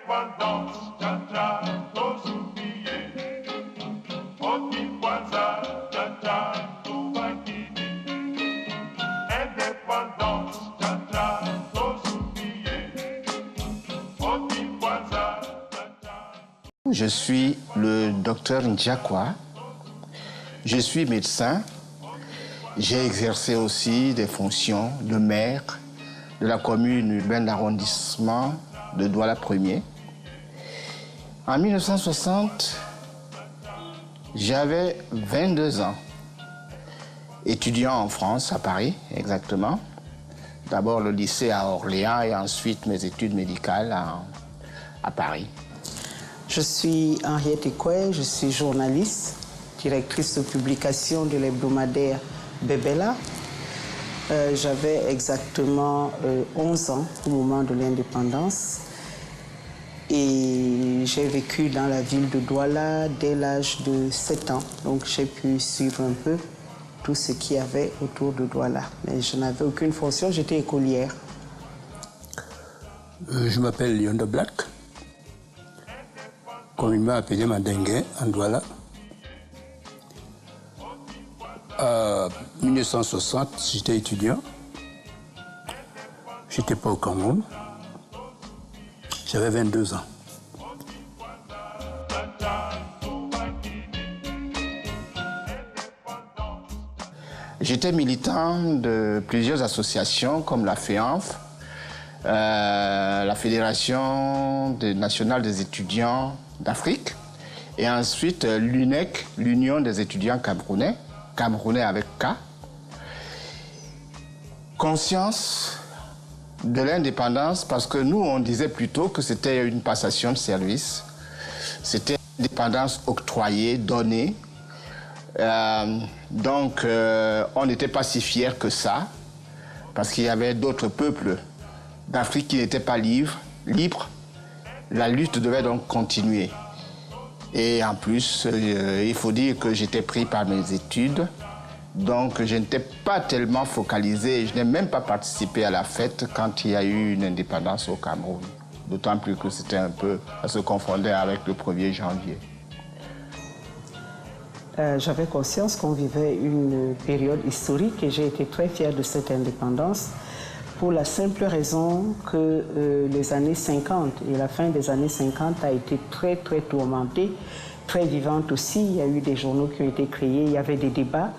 Indépendance, cha-cha, tous oubliés. Otikwaza, cha-cha, tout va quitter. Indépendance, cha-cha, tous oubliés. Otikwaza, cha-cha. Je suis le docteur Ndjakwa. Je suis médecin. J'ai exercé aussi des fonctions de maire de la commune urbaine d'arrondissement de Douala 1er. En 1960, j'avais 22 ans, étudiant en France, à Paris exactement. D'abord le lycée à Orléans et ensuite mes études médicales à Paris. Je suis Henriette Ekoué, je suis journaliste, directrice de publication de l'hebdomadaire Bébéla. J'avais exactement 11 ans au moment de l'indépendance et j'ai vécu dans la ville de Douala dès l'âge de 7 ans. Donc j'ai pu suivre un peu tout ce qu'il y avait autour de Douala. Mais je n'avais aucune fonction, j'étais écolière. Je m'appelle Lionda Black, communément appelé Mandingue en Douala. En 1960, j'étais étudiant. J'étais pas au Cameroun. J'avais 22 ans. J'étais militant de plusieurs associations comme la FEANF, la Fédération nationale des étudiants d'Afrique, et ensuite l'UNEC, l'Union des étudiants camerounais, Camerounais avec K. Conscience de l'indépendance, parce que nous, on disait plutôt que c'était une passation de service. C'était l'indépendance octroyée, donnée. Donc, on n'était pas si fiers que ça, parce qu'il y avait d'autres peuples d'Afrique qui n'étaient pas libres. La lutte devait donc continuer. Et en plus, il faut dire que j'étais pris par mes études, donc je n'étais pas tellement focalisé, je n'ai même pas participé à la fête quand il y a eu une indépendance au Cameroun. D'autant plus que c'était un peu, ça se confondait avec le 1er janvier. J'avais conscience qu'on vivait une période historique et j'ai été très fière de cette indépendance pour la simple raison que les années 50 et la fin des années 50 a été très tourmentée, très vivante aussi. Il y a eu des journaux qui ont été créés, il y avait des débats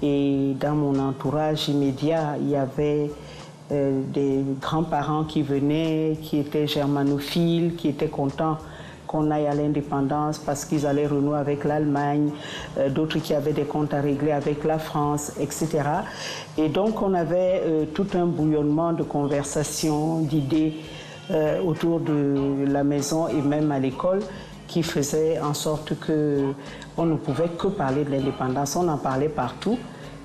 et dans mon entourage immédiat, il y avait des grands-parents qui venaient, qui étaient germanophiles, qui étaient contents qu'on aille à l'indépendance parce qu'ils allaient renouer avec l'Allemagne, d'autres qui avaient des comptes à régler avec la France, etc. Et donc on avait tout un bouillonnement de conversations, d'idées autour de la maison et même à l'école qui faisait en sorte qu'on ne pouvait que parler de l'indépendance. On en parlait partout.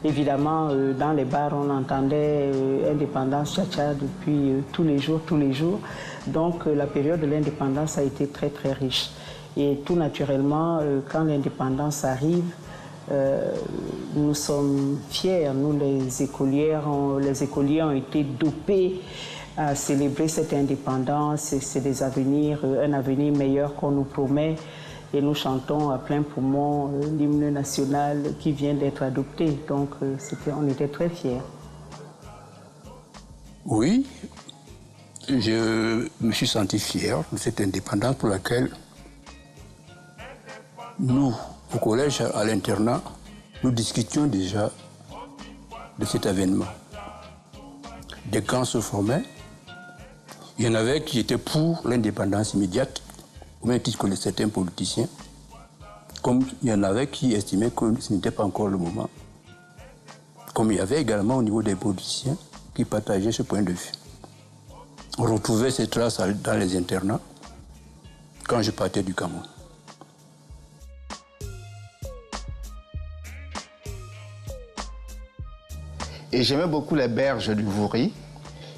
Évidemment, dans les bars, on entendait indépendance, tcha-tcha depuis tous les jours. Donc, la période de l'indépendance a été très riche. Et tout naturellement, quand l'indépendance arrive, nous sommes fiers. Nous, les écoliers ont été dopés à célébrer cette indépendance. C'est un avenir meilleur qu'on nous promet. Et nous chantons à plein poumon l'hymne national qui vient d'être adopté. Donc, on était très fiers. Oui, je me suis senti fier de cette indépendance pour laquelle nous, au collège, à l'internat, nous discutions déjà de cet événement. Des camps se formaient. Il y en avait qui étaient pour l'indépendance immédiate, au même titre que certains politiciens, comme il y en avait qui estimaient que ce n'était pas encore le moment. Comme il y avait également au niveau des politiciens qui partageaient ce point de vue. On retrouvait ces traces dans les internats quand je partais du Cameroun. Et j'aimais beaucoup les berges du Vouri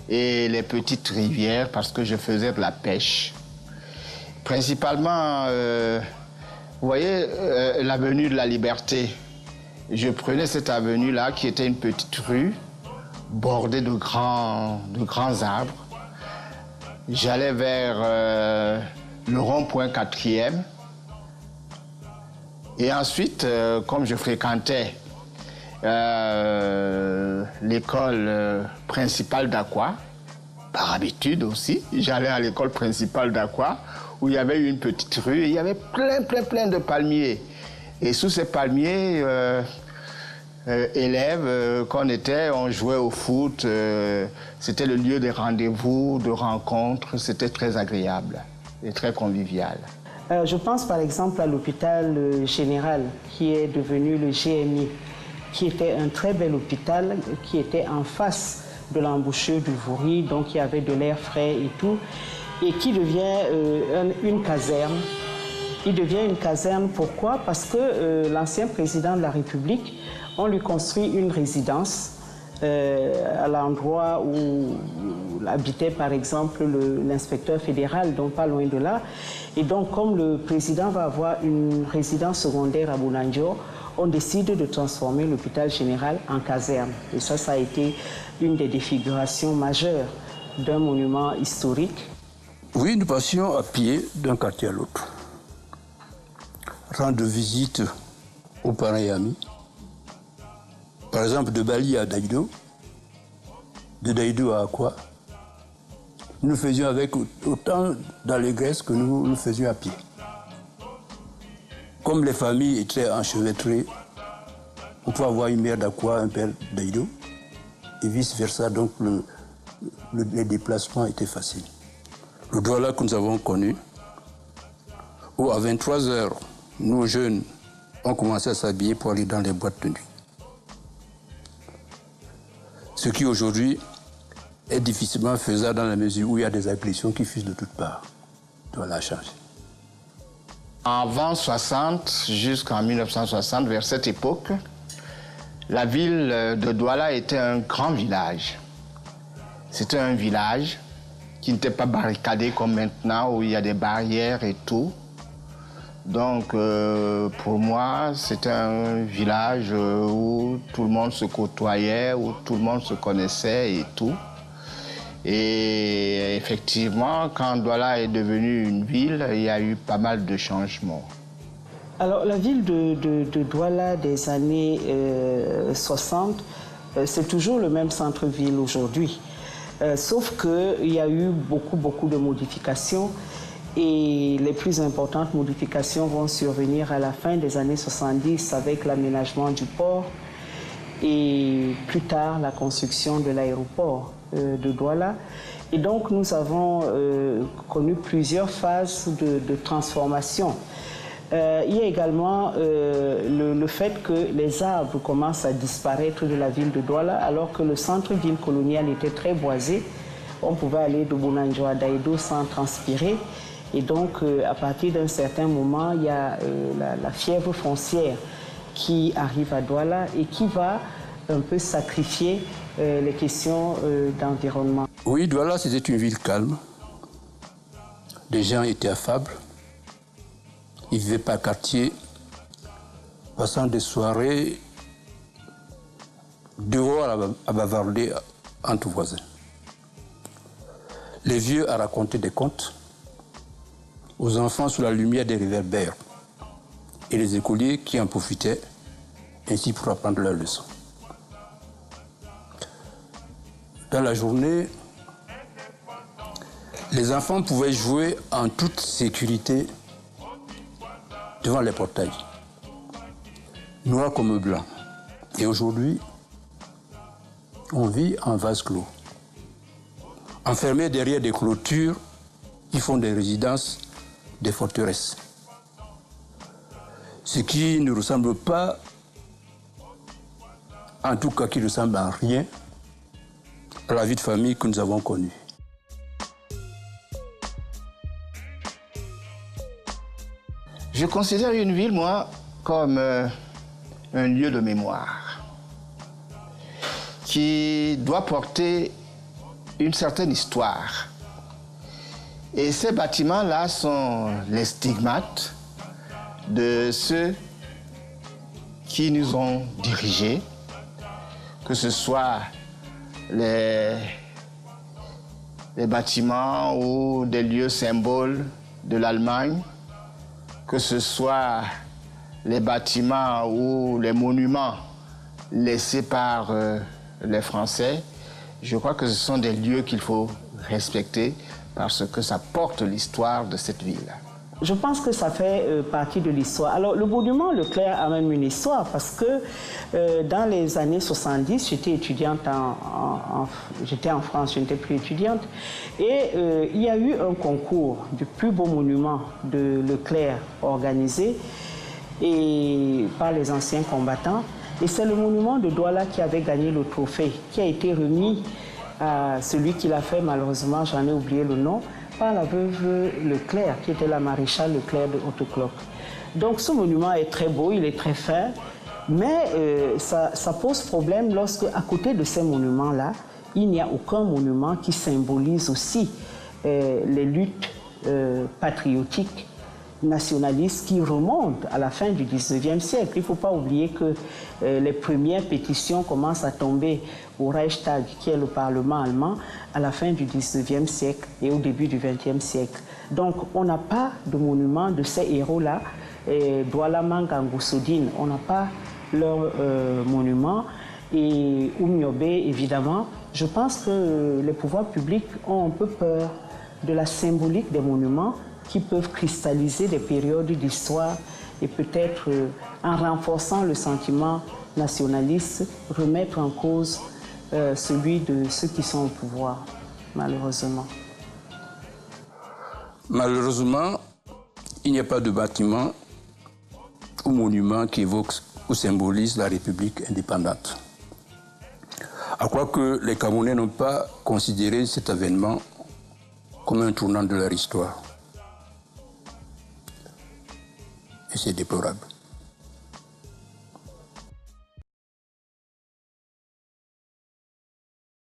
et les petites rivières parce que je faisais de la pêche. Principalement, vous voyez, l'avenue de la Liberté. Je prenais cette avenue-là qui était une petite rue bordée de grands arbres. j'allais vers le rond-point 4e. Et ensuite, comme je fréquentais l'école principale d'Aqua, par habitude aussi, j'allais à l'école principale d'Aqua, où il y avait une petite rue et il y avait plein de palmiers. Et sous ces palmiers, élèves qu'on était, on jouait au foot, c'était le lieu des rendez-vous, de rencontres, c'était très agréable et très convivial. Je pense par exemple à l'hôpital général qui est devenu le GMI, qui était un très bel hôpital qui était en face de l'embouchure du Vouri, donc il y avait de l'air frais et tout, et qui devient une caserne. Il devient une caserne, pourquoi? Parce que l'ancien président de la République, on lui construit une résidence à l'endroit où habitait par exemple l'inspecteur fédéral, donc pas loin de là. Et donc comme le président va avoir une résidence secondaire à Bounandio, on décide de transformer l'hôpital général en caserne. Et ça a été une des défigurations majeures d'un monument historique. Oui, nous passions à pied d'un quartier à l'autre. Rendre visite aux parents et amis. Par exemple, de Bali à Daïdo, de Daïdo à Aqua, nous faisions avec autant d'allégresse que nous faisions à pied. Comme les familles étaient enchevêtrées, on pouvait avoir une mère d'Aqua, un père d'Aïdo, et vice-versa, donc les déplacements étaient faciles. Le Douala que nous avons connu, où à 23h, nous jeunes, on commençait à s'habiller pour aller dans les boîtes de nuit. Ce qui aujourd'hui est difficilement faisable dans la mesure où il y a des agressions qui fusent de toutes parts. Douala a changé. Avant 60 jusqu'en 1960, vers cette époque, la ville de Douala était un grand village. C'était un village qui n'était pas barricadé comme maintenant, où il y a des barrières et tout. Donc, pour moi, c'était un village où tout le monde se côtoyait, où tout le monde se connaissait et tout. Et effectivement, quand Douala est devenue une ville, il y a eu pas mal de changements. Alors, la ville de Douala des années 60, c'est toujours le même centre-ville aujourd'hui. Sauf qu'il y a eu beaucoup de modifications. Et les plus importantes modifications vont survenir à la fin des années 70 avec l'aménagement du port et plus tard la construction de l'aéroport de Douala. Et donc nous avons connu plusieurs phases de transformation. Il y a également le fait que les arbres commencent à disparaître de la ville de Douala alors que le centre-ville colonial était très boisé. On pouvait aller de Bounanjo à Daïdo sans transpirer. Et donc, à partir d'un certain moment, il y a la fièvre foncière qui arrive à Douala et qui va un peu sacrifier les questions d'environnement. Oui, Douala, c'était une ville calme. Les gens étaient affables. Ils vivaient par quartier, passant des soirées dehors à bavarder entre voisins. Les vieux à raconter des contes aux enfants sous la lumière des réverbères et les écoliers qui en profitaient ainsi pour apprendre leurs leçons. Dans la journée, les enfants pouvaient jouer en toute sécurité devant les portails, noirs comme blancs. Et aujourd'hui, on vit en vase clos, enfermés derrière des clôtures qui font des résidences, des forteresses. Ce qui ne ressemble pas, en tout cas qui ne ressemble en rien, à la vie de famille que nous avons connue. Je considère une ville, moi, comme un lieu de mémoire qui doit porter une certaine histoire. Et ces bâtiments-là sont les stigmates de ceux qui nous ont dirigés, que ce soit les des bâtiments ou des lieux symboles de l'Allemagne, que ce soit les bâtiments ou les monuments laissés par les Français, je crois que ce sont des lieux qu'il faut respecter parce que ça porte l'histoire de cette ville. Je pense que ça fait partie de l'histoire. Alors, le monument Leclerc a même une histoire parce que dans les années 70, j'étais étudiante j'étais en France, je n'étais plus étudiante. Et il y a eu un concours du plus beau monument de Leclerc organisé par les anciens combattants. Et c'est le monument de Douala qui avait gagné le trophée, qui a été remis à celui qui l'a fait, malheureusement, j'en ai oublié le nom, par la veuve Leclerc, qui était la maréchale Leclerc de Haute-Cloque. Donc ce monument est très beau, il est très fin, mais ça pose problème lorsque, à côté de ces monuments-là, il n'y a aucun monument qui symbolise aussi les luttes patriotiques nationalistes qui remontent à la fin du 19e siècle. Il ne faut pas oublier que les premières pétitions commencent à tomber au Reichstag, qui est le Parlement allemand, à la fin du 19e siècle et au début du 20e siècle. Donc on n'a pas de monument de ces héros-là, Douala Mangangu Sodine, on n'a pas leur monument, et Oumiobe, évidemment. Je pense que les pouvoirs publics ont un peu peur de la symbolique des monuments qui peuvent cristalliser des périodes d'histoire et peut-être, en renforçant le sentiment nationaliste, remettre en cause celui de ceux qui sont au pouvoir, malheureusement. Malheureusement, il n'y a pas de bâtiment ou monument qui évoque ou symbolise la République indépendante. À quoi que les Camerounais n'ont pas considéré cet événement comme un tournant de leur histoire. Et c'est déplorable.